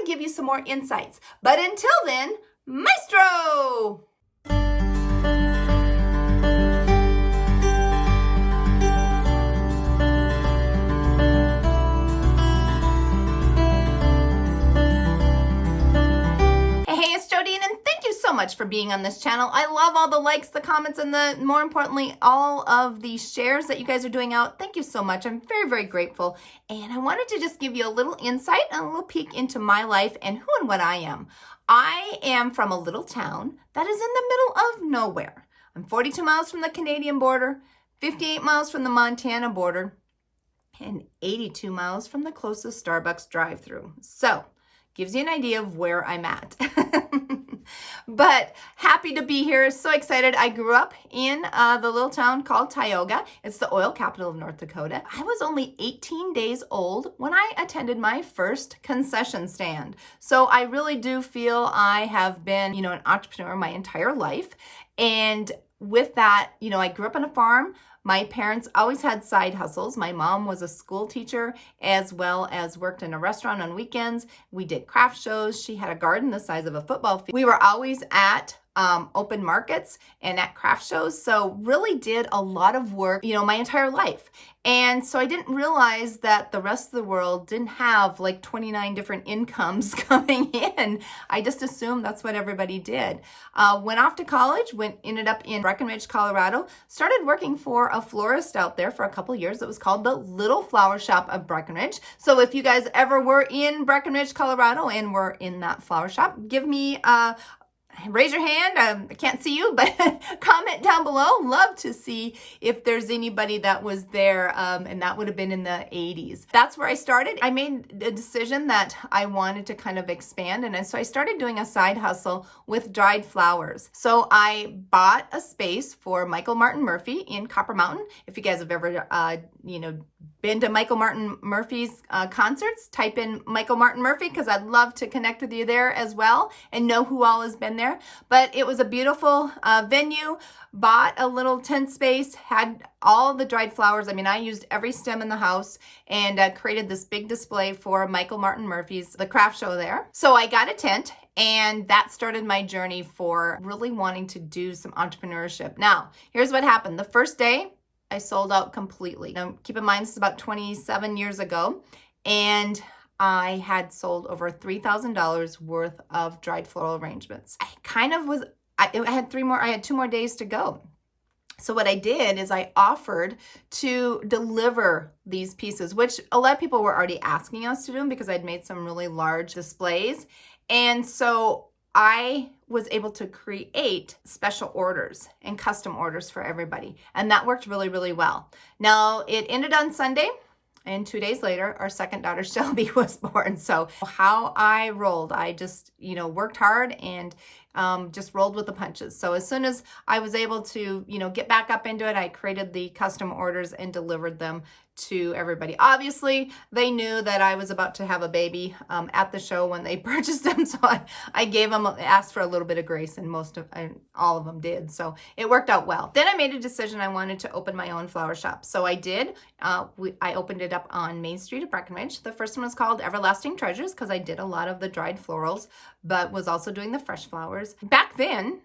give you some more insights. But until then, maestro! Hey, it's Jodeen, and thank you so much for being on this channel. I love all the likes, the comments, and more importantly, all of the shares that you guys are doing out. Thank you so much. I'm very, very grateful. And I wanted to just give you a little insight and a little peek into my life and who and what I am. I am from a little town that is in the middle of nowhere. I'm 42 miles from the Canadian border, 58 miles from the Montana border, and 82 miles from the closest Starbucks drive-thru. So, gives you an idea of where I'm at. But happy to be here. So excited. I grew up in the little town called Tioga. It's the oil capital of North Dakota. I was only 18 days old when I attended my first concession stand. So I really do feel I have been, an entrepreneur my entire life. And with that, I grew up on a farm. My parents always had side hustles. My mom was a school teacher as well as worked in a restaurant on weekends. We did craft shows. She had a garden the size of a football field. We were always at open markets and at craft shows. So really did a lot of work, my entire life. And so I didn't realize that the rest of the world didn't have like 29 different incomes coming in. I just assumed that's what everybody did. Went off to college, ended up in Breckenridge, Colorado, started working for a florist out there for a couple of years. It was called the Little Flower Shop of Breckenridge. So if you guys ever were in Breckenridge, Colorado and were in that flower shop, give me raise your hand. I can't see you, but comment down below. Love to see if there's anybody that was there, and that would have been in the 80s. That's where I started. I made a decision that I wanted to kind of expand, and so I started doing a side hustle with dried flowers. So I bought a space for Michael Martin Murphey in Copper Mountain. If you guys have ever, been to Michael Martin Murphy's concerts, type in Michael Martin Murphy because I'd love to connect with you there as well and know who all has been there. But it was a beautiful venue, bought a little tent space, had all the dried flowers. I used every stem in the house and created this big display for Michael Martin Murphy's, the craft show there. So I got a tent, and that started my journey for really wanting to do some entrepreneurship. Now, here's what happened. The first day, I sold out completely. Now, keep in mind, this is about 27 years ago, and I had sold over $3,000 worth of dried floral arrangements. I had 2 more days to go. So what I did is I offered to deliver these pieces, which a lot of people were already asking us to do because I'd made some really large displays. And so I was able to create special orders and custom orders for everybody. And that worked really, really well. Now, it ended on Sunday, and 2 days later, our second daughter, Shelby, was born. So how I rolled, I just, worked hard and just rolled with the punches. So as soon as I was able to, get back up into it, I created the custom orders and delivered them to everybody. Obviously, they knew that I was about to have a baby at the show when they purchased them. So I gave them, asked for a little bit of grace, and all of them did. So it worked out well. Then I made a decision I wanted to open my own flower shop. So I did. I opened it up on Main Street of Breckenridge. The first one was called Everlasting Treasures because I did a lot of the dried florals, but was also doing the fresh flowers. Back then,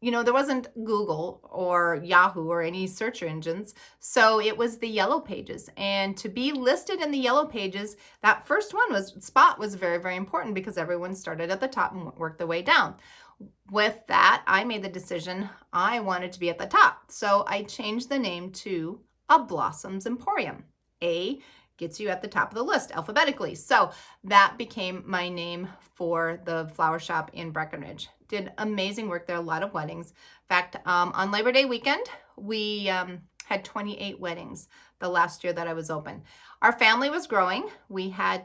there wasn't Google or Yahoo or any search engines. So it was the Yellow Pages. And to be listed in the Yellow Pages, that first spot was very, very important because everyone started at the top and worked their way down. With that, I made the decision I wanted to be at the top. So I changed the name to A Blossoms Emporium. A gets you at the top of the list alphabetically. So that became my name for the flower shop in Breckenridge. Did amazing work there, a lot of weddings. In fact, on Labor Day weekend, we had 28 weddings the last year that I was open. Our family was growing. We had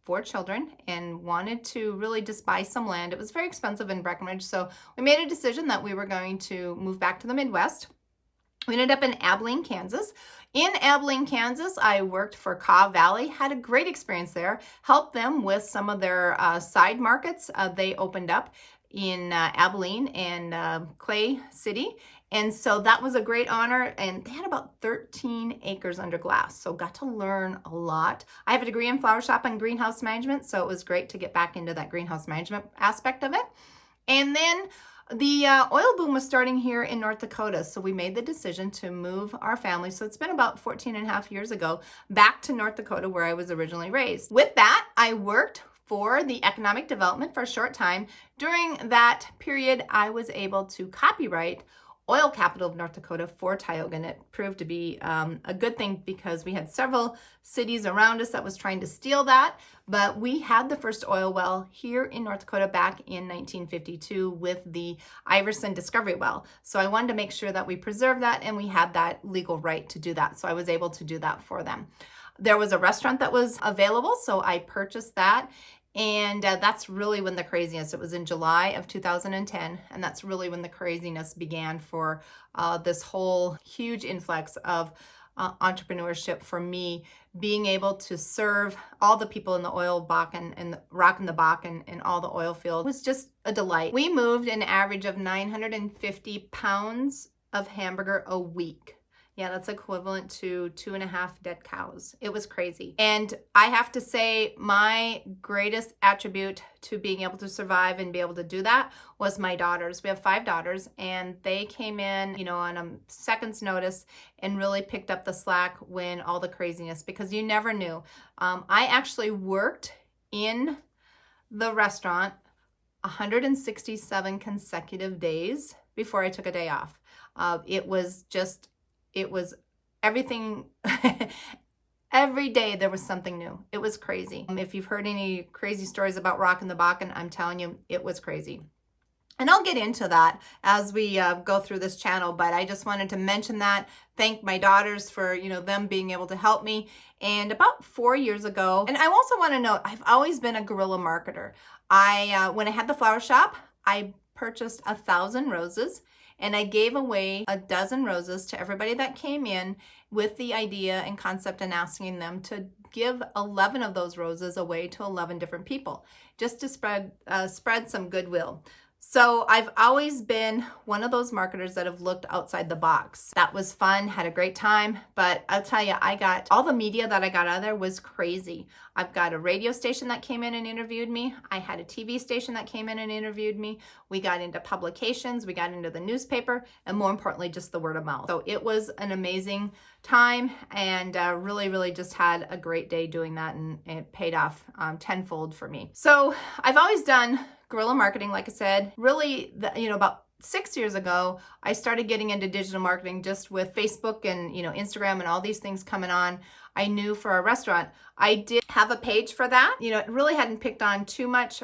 4 children and wanted to really just buy some land. It was very expensive in Breckenridge, so we made a decision that we were going to move back to the Midwest. We ended up in Abilene, Kansas. In Abilene, Kansas, I worked for Kaw Valley, had a great experience there, helped them with some of their side markets they opened up in Abilene and Clay City. And so that was a great honor. And they had about 13 acres under glass. So got to learn a lot. I have a degree in flower shop and greenhouse management. So it was great to get back into that greenhouse management aspect of it. And then the oil boom was starting here in North Dakota. So we made the decision to move our family. So it's been about 14 and a half years ago back to North Dakota where I was originally raised. With that, I worked for the economic development for a short time. During that period, I was able to copyright Oil Capital of North Dakota for Tioga, and it proved to be a good thing because we had several cities around us that was trying to steal that, but we had the first oil well here in North Dakota back in 1952 with the Iverson Discovery Well. So I wanted to make sure that we preserved that and we had that legal right to do that. So I was able to do that for them. There was a restaurant that was available, so I purchased that. And that's really when the craziness, it was in July of 2010, and that's really when the craziness began for this whole huge influx of entrepreneurship for me, being able to serve all the people in the oil Bakken and the rock in the Bakken and all the oil field was just a delight. We moved an average of 950 pounds of hamburger a week. Yeah, that's equivalent to 2.5 dead cows. It was crazy. And I have to say my greatest attribute to being able to survive and be able to do that was my daughters. We have 5 daughters and they came in, on a second's notice and really picked up the slack when all the craziness, because you never knew. I actually worked in the restaurant 167 consecutive days before I took a day off. It was everything. Every day there was something new. It was crazy. If you've heard any crazy stories about rock in the Bakken, I'm telling you, it was crazy. And I'll get into that as we go through this channel, but I just wanted to mention that, thank my daughters for, them being able to help me. And about 4 years ago, and I also want to note, I've always been a guerrilla marketer. When I had the flower shop, I purchased 1,000 roses. And I gave away 12 roses to everybody that came in with the idea and concept and asking them to give 11 of those roses away to 11 different people, just to spread some goodwill. So I've always been one of those marketers that have looked outside the box. That was fun, had a great time, but I'll tell you, all the media that I got out of there was crazy. I've got a radio station that came in and interviewed me. I had a TV station that came in and interviewed me. We got into publications, we got into the newspaper, and more importantly, just the word of mouth. So it was an amazing time and really, really just had a great day doing that, and it paid off tenfold for me. So I've always done guerrilla marketing, like I said. Really, about 6 years ago, I started getting into digital marketing just with Facebook and, Instagram and all these things coming on. I knew for a restaurant, I did have a page for that. It really hadn't picked up too much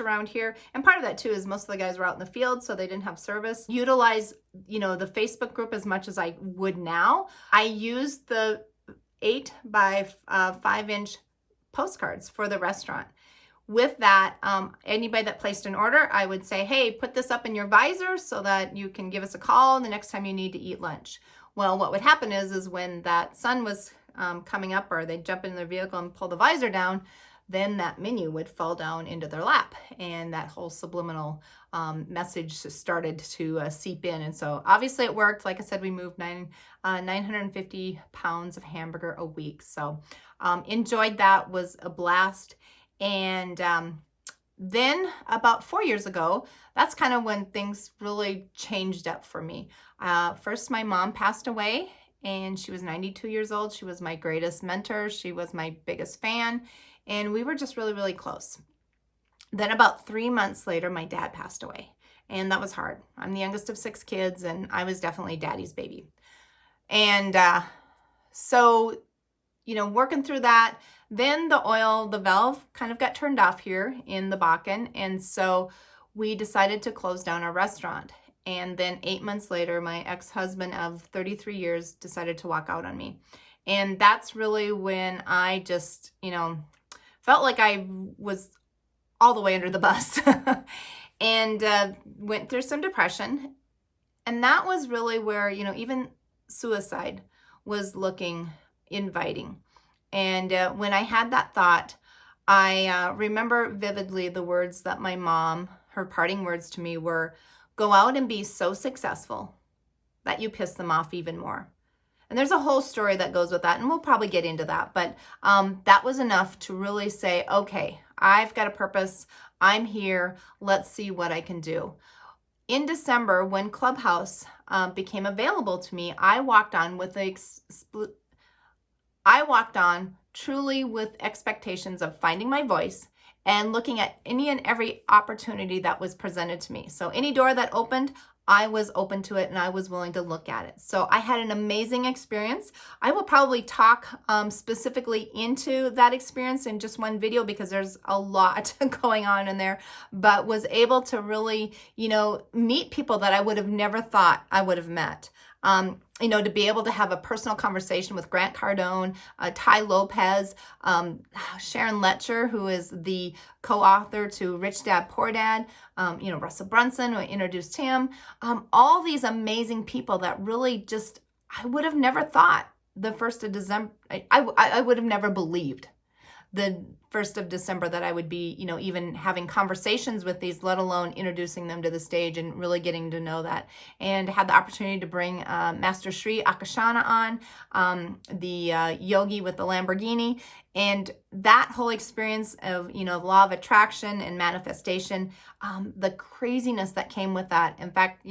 around here. And part of that too is most of the guys were out in the field, so they didn't have service. Utilize, the Facebook group as much as I would now. I used the 8 by 5 inch postcards for the restaurant. With that, anybody that placed an order, I would say, hey, put this up in your visor so that you can give us a call the next time you need to eat lunch. Well, what would happen is when that sun was coming up, or they'd jump in their vehicle and pull the visor down, then that menu would fall down into their lap, and that whole subliminal message started to seep in. And so obviously it worked. Like I said, we moved 950 pounds of hamburger a week. So enjoyed that, was a blast. And then about 4 years ago, that's kind of when things really changed up for me. First, my mom passed away, and she was 92 years old. She was my greatest mentor. She was my biggest fan, and we were just really, really close. Then about 3 months later, my dad passed away, and that was hard. I'm the youngest of 6 kids, and I was definitely daddy's baby. And so, working through that, then the valve kind of got turned off here in the Bakken. And so we decided to close down our restaurant. And then 8 months later, my ex-husband of 33 years decided to walk out on me. And that's really when I just, felt like I was all the way under the bus and went through some depression. And that was really where, even suicide was looking inviting. And when I had that thought, I remember vividly the words that my mom, her parting words to me were, go out and be so successful that you piss them off even more. And there's a whole story that goes with that, and we'll probably get into that. But that was enough to really say, okay, I've got a purpose. I'm here. Let's see what I can do. In December, when Clubhouse became available to me, I walked on truly with expectations of finding my voice and looking at any and every opportunity that was presented to me. So any door that opened, I was open to it and I was willing to look at it. So I had an amazing experience. I will probably talk specifically into that experience in just one video because there's a lot going on in there, but was able to really, meet people that I would have never thought I would have met. To be able to have a personal conversation with Grant Cardone, Ty Lopez, Sharon Letcher, who is the co-author to Rich Dad, Poor Dad, Russell Brunson, who introduced him, all these amazing people that really just, I would have never thought the 1st of December, I would have never believed the 1st of December that I would be, even having conversations with these, let alone introducing them to the stage and really getting to know that. And had the opportunity to bring Master Sri Akashana on, the yogi with the Lamborghini. And that whole experience of, law of attraction and manifestation, the craziness that came with that. In fact,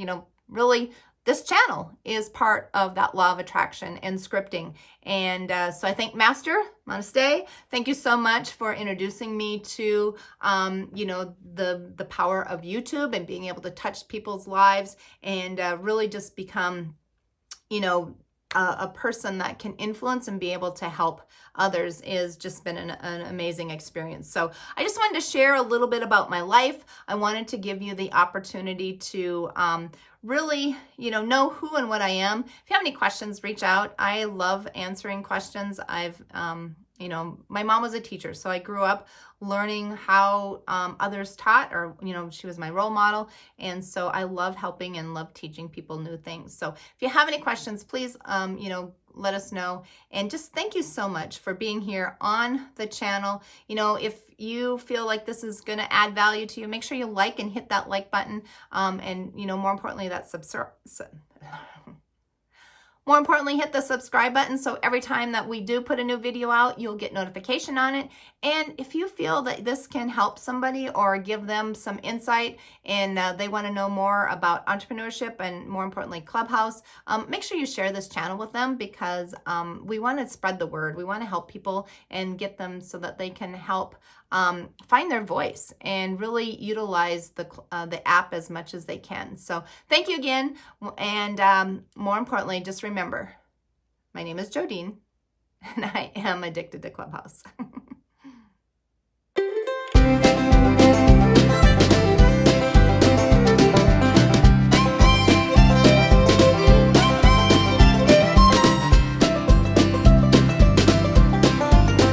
really, this channel is part of that law of attraction and scripting. And so I thank Master, Namaste. Thank you so much for introducing me to, the power of YouTube and being able to touch people's lives and really just become, a person that can influence and be able to help others is just been an amazing experience. So I just wanted to share a little bit about my life. I wanted to give you the opportunity to really, know who and what I am. If you have any questions, reach out. I love answering questions. I've, my mom was a teacher, so I grew up learning how others taught, or, she was my role model. And so I love helping and love teaching people new things. So if you have any questions, please, let us know. And just thank you so much for being here on the channel. If you feel like this is going to add value to you, make sure you like and hit that like button. And, more importantly, that More importantly, hit the subscribe button so every time that we do put a new video out, you'll get notification on it. And if you feel that this can help somebody or give them some insight and they want to know more about entrepreneurship and more importantly, Clubhouse, make sure you share this channel with them because we want to spread the word. We want to help people and get them so that they can help find their voice and really utilize the app as much as they can. So thank you again. And more importantly, just remember, my name is Jodeen and I am addicted to Clubhouse.